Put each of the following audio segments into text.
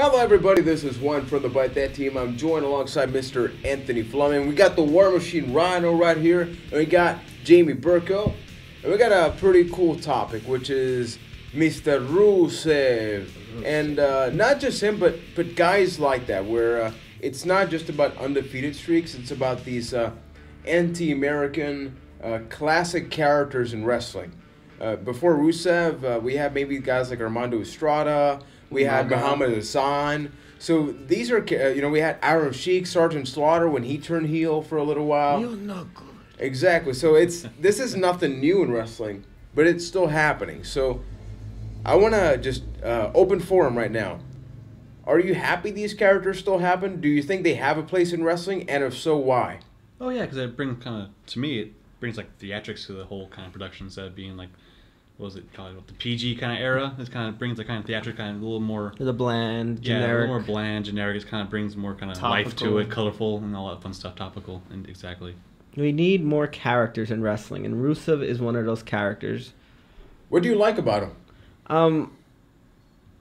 Hello, everybody. This is Juan from the Byte That Team. I'm joined alongside Mr. Anthony Fleming. We got the War Machine Rhino right here, and we got Jamie Burko. And we got a pretty cool topic, which is Mr. Rusev. And not just him, but guys like that, where it's not just about undefeated streaks. It's about these anti-American classic characters in wrestling. Before Rusev, we had maybe guys like Armando Estrada. We had Muhammad Hassan. So these are, we had Iron Sheik, Sergeant Slaughter when he turned heel for a little while. You're not good. Exactly. So this is nothing new in wrestling, but it's still happening. So I want to just open forum right now. Are you happy these characters still happen? Do you think they have a place in wrestling? And if so, why? Oh, yeah, because it brings to me, it brings like theatrics to the whole kind of production instead of being like, what was it called? The PG kind of era. This kind of brings the kind of theatric kind of a little more... The bland, yeah, generic. a little more bland, generic. It kind of brings more kind of life to it, colorful, and all that fun stuff, topical, and exactly. We need more characters in wrestling, and Rusev is one of those characters. What do you like about him?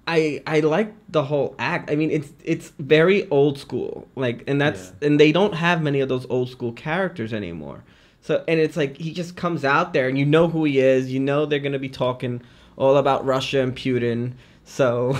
I like the whole act. I mean, it's very old school, and they don't have many of those old school characters anymore. So, and it's like he just comes out there and you know who he is. You know they're going to be talking all about Russia and Putin. So,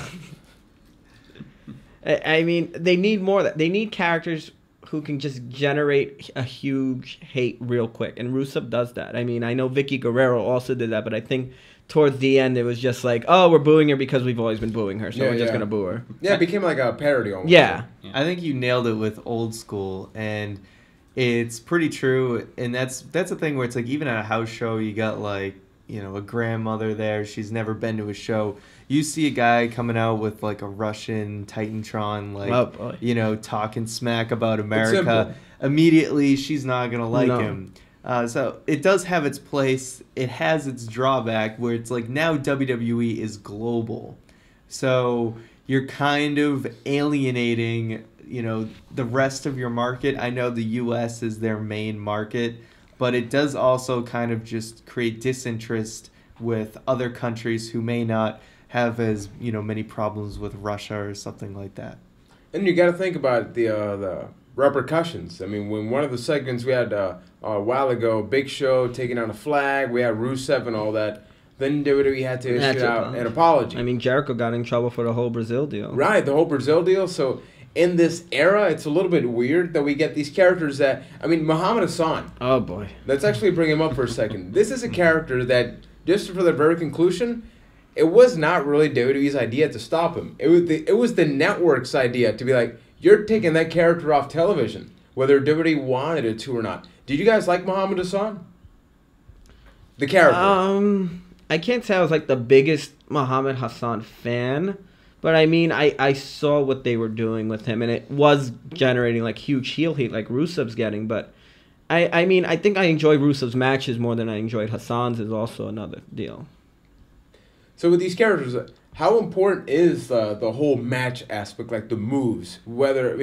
I mean, they need more of that. They need characters who can just generate a huge hate real quick. And Rusev does that. I mean, I know Vicky Guerrero also did that, but I think towards the end it was just like, oh, we're booing her because we've always been booing her. So we're just going to boo her. Yeah, it became like a parody almost. Yeah. I think you nailed it with old school, and it's pretty true. And that's the thing where it's like, even at a house show, you got like, a grandmother there. She's never been to a show. You see a guy coming out with like a Russian Titantron, like, talking smack about America. Immediately, she's not going to like him. So it does have its place. It has its drawback where it's like now WWE is global. So you're kind of alienating, the rest of your market. I know the U.S. is their main market, but it does also kind of just create disinterest with other countries who may not have as, many problems with Russia or something like that. And you got to think about the repercussions. I mean, when one of the segments we had a while ago, Big Show taking on a flag, we had Rusev and all that. Then WWE had to issue out an apology. I mean, Jericho got in trouble for the whole Brazil deal. Right, the whole Brazil deal. So in this era, it's a little bit weird that we get these characters that... I mean, Muhammad Hassan. Oh, boy. Let's actually bring him up for a second. This is a character that, just for the very conclusion, it was not really WWE's idea to stop him. It was the network's idea to be like, you're taking that character off television, whether WWE wanted it to or not. Did you guys like Muhammad Hassan? The character. I can't say I was like the biggest Muhammad Hassan fan, but I mean, I saw what they were doing with him, and it was generating like huge heel heat like Rusev's getting. But I mean, I think I enjoyed Rusev's matches more than I enjoyed Hassan's. Is also another deal. So with these characters, how important is the whole match aspect, like the moves? Whether,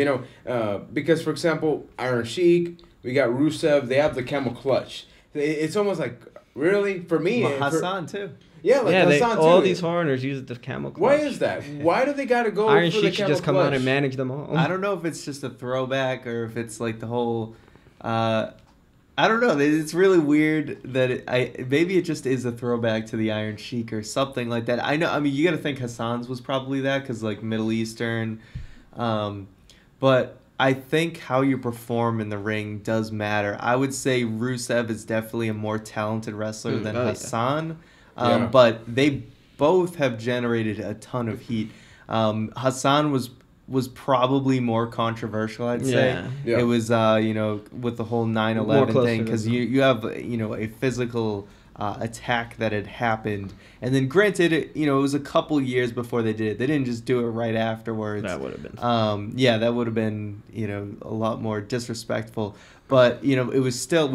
because, for example, Iron Sheik, we got Rusev, they have the camel clutch. It's almost like, really? For me... Hassan, too. Yeah, Hassan, too. All these foreigners use the camel clutch. Why is that? Why do they got to go Iron for the camel clutch? Sheik should just come out and manage them all. I don't know if it's just a throwback or if it's like the whole... I don't know. It's really weird that maybe it just is a throwback to the Iron Sheik or something like that. I mean, you got to think Hassan's was probably that because like Middle Eastern. But I think how you perform in the ring does matter. I would say Rusev is definitely a more talented wrestler than Hassan. Yeah. But they both have generated a ton of heat. Hassan was probably more controversial, I'd say. Yeah. It was, with the whole 9/11 thing, because you have, a physical attack that had happened. And then granted, it was a couple years before they did it. They didn't just do it right afterwards. That would have been. That would have been, a lot more disrespectful. But, we were still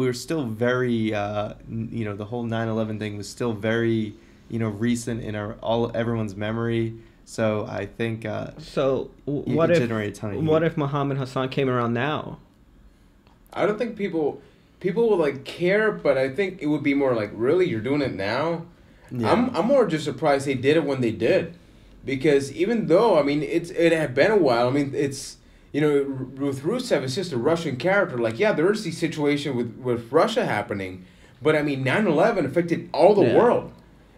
very, the whole 9/11 thing was still very, recent in everyone's memory. So I think what if Muhammad Hassan came around now? I don't think people will like care, but I think it would be more like, really, you're doing it now? Yeah. I'm more just surprised they did it when they did. because even though I mean it had been a while. I mean it's with Rusev it's just a Russian character. Like yeah, there is the situation with Russia happening, but I mean 9/11 affected all the world.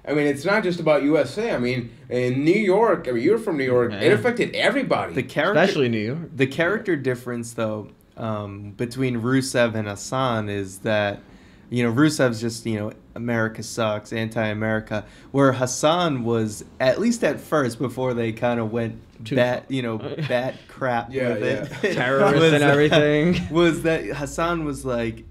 I mean, it's not just about USA. I mean, in New York, I mean, you're from New York. It affected everybody. Especially New York. The character difference, though, between Rusev and Hassan is that, Rusev's just, America sucks, anti-America. Where Hassan was, at least at first, before they kind of went bat crap with it. Terrorists and everything. Was that Hassan was like,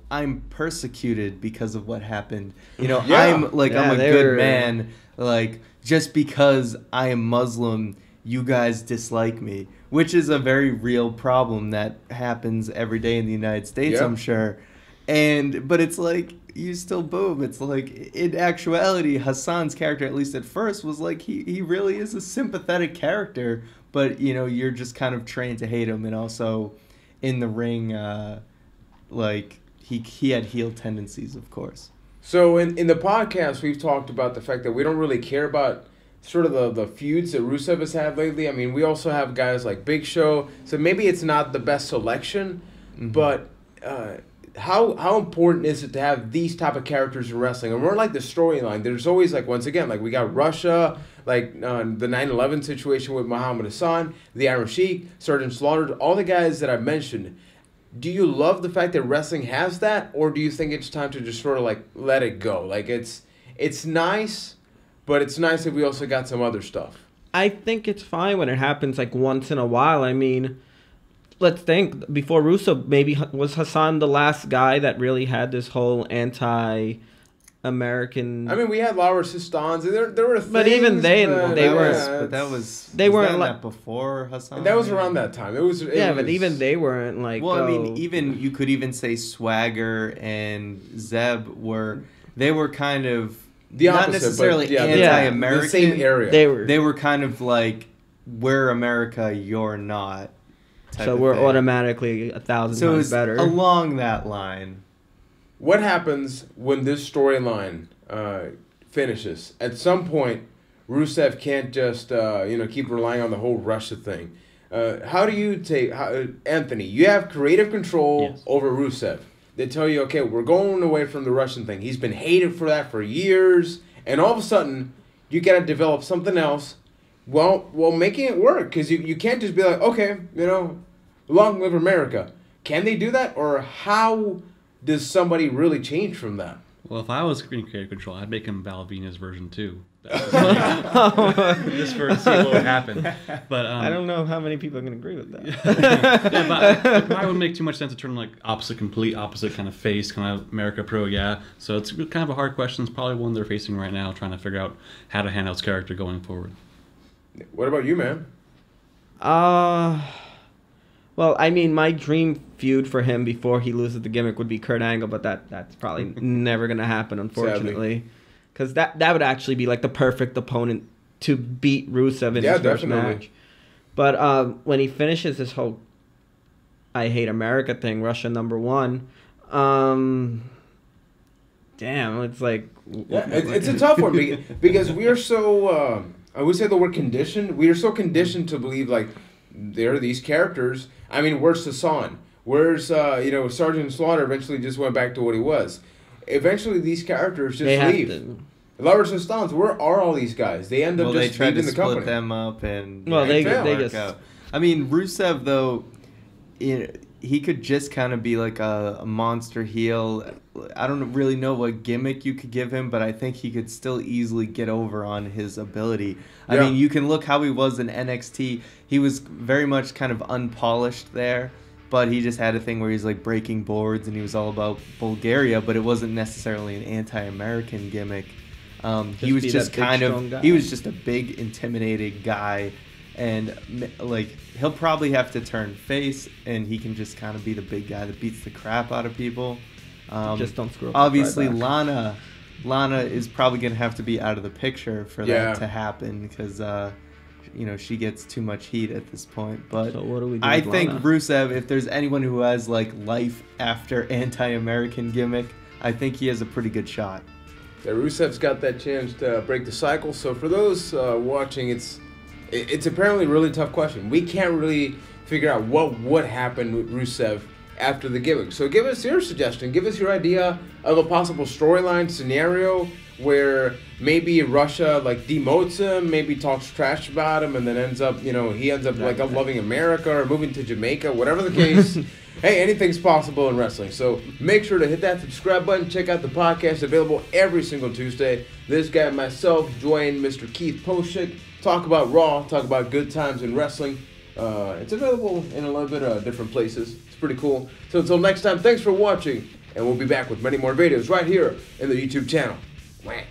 I'm persecuted because of what happened. I'm a good man. Like, just because I am Muslim, you guys dislike me. Which is a very real problem that happens every day in the United States, I'm sure. But it's like, you still boom. It's like, in actuality, Hassan's character, at least at first, was like, he really is a sympathetic character, but, you're just kind of trained to hate him. And also, in the ring, he had heel tendencies, of course. So, in the podcast, we've talked about the fact that we don't really care about sort of the feuds that Rusev has had lately. I mean, we also have guys like Big Show, so maybe it's not the best selection, but... How important is it to have these type of characters in wrestling? And more like the storyline. There's always once again we got Russia, the 9/11 situation with Muhammad Hassan, the Iron Sheik, Sergeant Slaughter, all the guys that I mentioned. Do you love the fact that wrestling has that, or do you think it's time to just sort of let it go? It's nice, but it's nice that we also got some other stuff. I think it's fine when it happens once in a while. I mean, let's think, before Rusev, maybe was Hassan the last guy that really had this whole anti-American... I mean, we had Laura Sistans, there were things... But even they weren't... They weren't that before Hassan? And that was around that time. But even they weren't Well, I mean, you could even say Swagger and Zeb were kind of... The opposite, not necessarily anti-American. The same area. They were kind of like, we're America, you're not. So we're automatically 1,000 times better. Along that line. What happens when this storyline finishes? At some point, Rusev can't just keep relying on the whole Russia thing. How do you take Anthony? You have creative control over Rusev. They tell you, okay, we're going away from the Russian thing. He's been hated for that for years, and all of a sudden, you got to develop something else. Well, making it work, because you can't just be like, okay, long live America. Can they do that, or how does somebody really change from that? Well, if I was in creative control, I'd make him Balvina's version 2. Just for see what would happen. But I don't know how many people are going to agree with that. But it probably wouldn't make too much sense to turn complete opposite kind of face, kind of America pro, So it's kind of a hard question. It's probably one they're facing right now, trying to figure out how to handle his character going forward. What about you, man? Well, I mean, my dream feud for him before he loses the gimmick would be Kurt Angle, but that's probably never going to happen, unfortunately. Because that would actually be the perfect opponent to beat Rusev in his first match. But when he finishes this whole I hate America thing, Russia #1, damn, it's it's a tough one because we are so... I would say the word conditioned. We are so conditioned to believe there are these characters. I mean, where's Hassan? Where's Sergeant Slaughter? Eventually, just went back to what he was. Eventually, these characters just leave. Laura Sistans, where are all these guys? They end up just leaving the company. They tried to split them up, and they just. Out. I mean, Rusev though, he could just kind of be like a monster heel. I don't really know what gimmick you could give him, but I think he could still easily get over on his ability. I mean, you can look how he was in NXT. He was very much kind of unpolished there, but he just had a thing where he's breaking boards and he was all about Bulgaria, but it wasn't necessarily an anti-American gimmick. He was just he was just a big, intimidating guy. And he'll probably have to turn face, and he can just kind of be the big guy that beats the crap out of people. Just don't screw up. Obviously, Lana is probably gonna have to be out of the picture for that to happen because she gets too much heat at this point. But so what do we do I think Rusev, if there's anyone who has life after anti-American gimmick, I think he has a pretty good shot. Rusev's got that chance to break the cycle. So for those watching, it's apparently a really tough question. We can't really figure out what would happen with Rusev after the gimmick. So give us your suggestion. Give us your idea of a possible storyline scenario where maybe Russia like demotes him, maybe talks trash about him, and then ends up, he ends up like loving America or moving to Jamaica, whatever the case. Hey, anything's possible in wrestling. So make sure to hit that subscribe button. Check out the podcast, available every single Tuesday. This guy and myself join Mr. Keith Poshik, talk about Raw, talk about good times in wrestling. It's available in a little bit of different places. It's pretty cool. So until next time, thanks for watching, and we'll be back with many more videos right here in the YouTube channel. Wah.